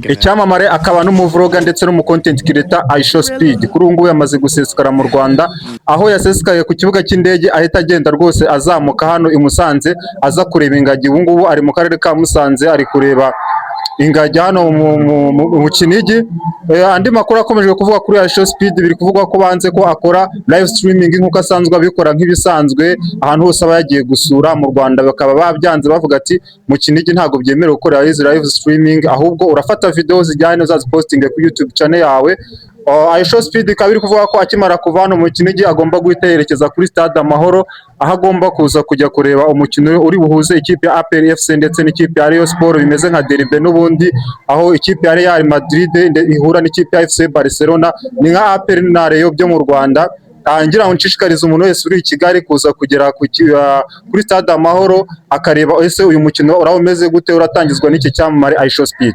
icyamamare akaba n'umuvloga ndetse no mu content creator Aisha Speed kuri ubu ngubu yamaze gusesekara mu Rwanda, aho yasesekaye ku kibuga cy'indege ahita agenda rwose azamuka hano i Musanze aza kureba ingagi. Ubu ngubu ari mu karere ka Musanze ari kureba ingagi hano mu Kinigi. Andi makuru akomeje kuvuga kuri Aisha Speed, biri kuvuga ko banze ko akora live streaming nk'uko asanzwe abikora nk'ibisanzwe ahantu hose aba yagiye gusura mu Rwanda, bakaba babyanze bavuga ati mu Kinigi ntabwo byemerewe gukora live streaming, ahubwo urafata video zijyanye uzazipostinge ku YouTube channel yawe. Aisha Speed ikaba iri kuvuga ko akimara kuva hano mu Kinigi agomba guhita yerekeza kuri stade Amahoro, aho agomba kuza kujya kureba umukino uri buhuze ikipe ya APR FC ndetse n'ikipe ya Rayon Sport, bimeze nka derby n'ubundi, aho ikipe ya Real Madrid ihura n'ikipe ya FC Barcelona. Ni nka APR na Rayon byo mu Rwanda. Ngira ngo nshishikarize umuntu wese uri i Kigali kuza kugera kuri stade Amahoro akareba ese uyu mukino uraho umeze gute, uratangizwa n'iki cyamamare Aisha Speed.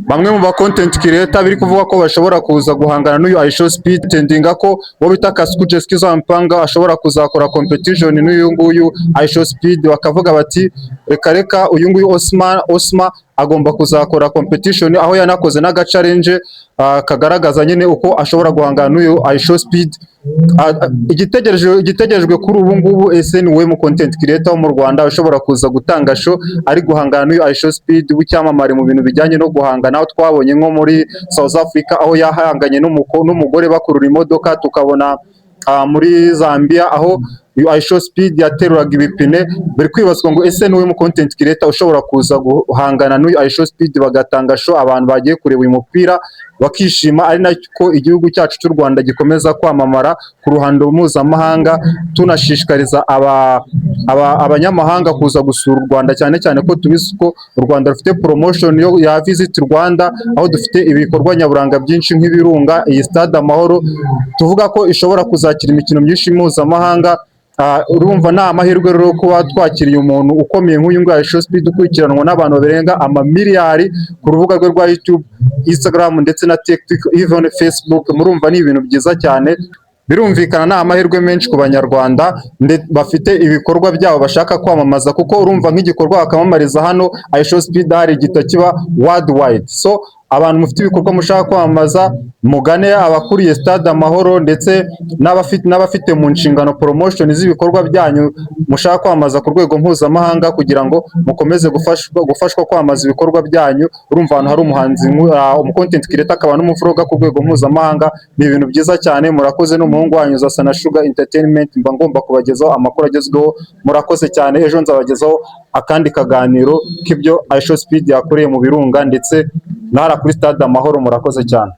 Bamwe mu ba content creator biri kuvuga ko bashobora kuza guhangana n'uyu Aisha Speed, tendinga ko wo bita Kasuku Skiza Mpanga ashobora kuzakora competition n'uyu nguyu Aisha Speed, bakavuga bati reka uyu nguyu Osma agomba kuzakora competition, aho yanakoze n'aga challenge kagaragaza nyine uko ashobora guhangana n'uyu Aisha Speed. Igitegerejwe kuri ubu ngubu ese ni we mu content creator wo mu Rwanda ushobora kuza gutanga show ari guhangana n'uyu Aisha Speed w'icyamamare mu bintu bijyanye no guhangana, aho twabonye nko muri South Africa aho yahanganye n'umugore bakurura imodoka, tukabona muri Zambia aho Aisha Speed yateruraga ibipine. Bari kwibazwa ngo ese niwe mu content creator ushobora kuza guhangana n'uyu Aisha Speed bagatanga show abantu bagiye kureba uyu mupira bakishima, ari nako igihugu cyacu cy'u Rwanda gikomeza kwamamara ku ruhando mpuzamahanga. Tunashishikariza abanyamahanga kuza gusura u Rwanda, cyane cyane ko tubizi ko u Rwanda rufite promotion ya Visit Rwanda, aho dufite ibikorwa nyaburanga byinshi nk'ibirunga. Iyi stade Amahoro tuvuga ko ishobora kuzakira imikino myinshi mpuzamahanga. Urumva nta amahirwe rero kuba twakiriye umuntu ukomeye nk'uyu nguyu Aisha Speed ukurikiranwa n'abantu barenga amamiliyari ku rubuga rwe rwa YouTube, Instagram ndetse na TikTok, even Facebook. Murumva ni ibintu byiza cyane, birumvikana nta amahirwe menshi ku banyarwanda bafite ibikorwa byabo bashaka kwamamaza, kuko urumva nk'igikorwa bakamamariza hano Aisha Speed hari igita kiba worldwide. So abantu mufite ibikorwa mushaka kwamamaza mugane abakuriye stade Amahoro ndetse n'abafite mu nshingano promotion z'ibikorwa byanyu mushaka kwamamaza ku rwego mpuzamahanga, kugira ngo mukomeze gufashwa kwamamaza ibikorwa byanyu. Urumva ahantu hari umuhanzi umu content creator akaba n'umuvloga ku rwego mpuzamahanga, ni ibintu byiza cyane. Murakoze n'umuhungu wanyu Zasana Sugar Entertainment, mba ngomba kubagezaho amakuru agezweho. Murakoze cyane, ejo nzabagezaho akandi kaganiro k'ibyo Aisha Speed yakoreye mu birunga ndetse nara kuri stade Amahoro. Murakoze cyane.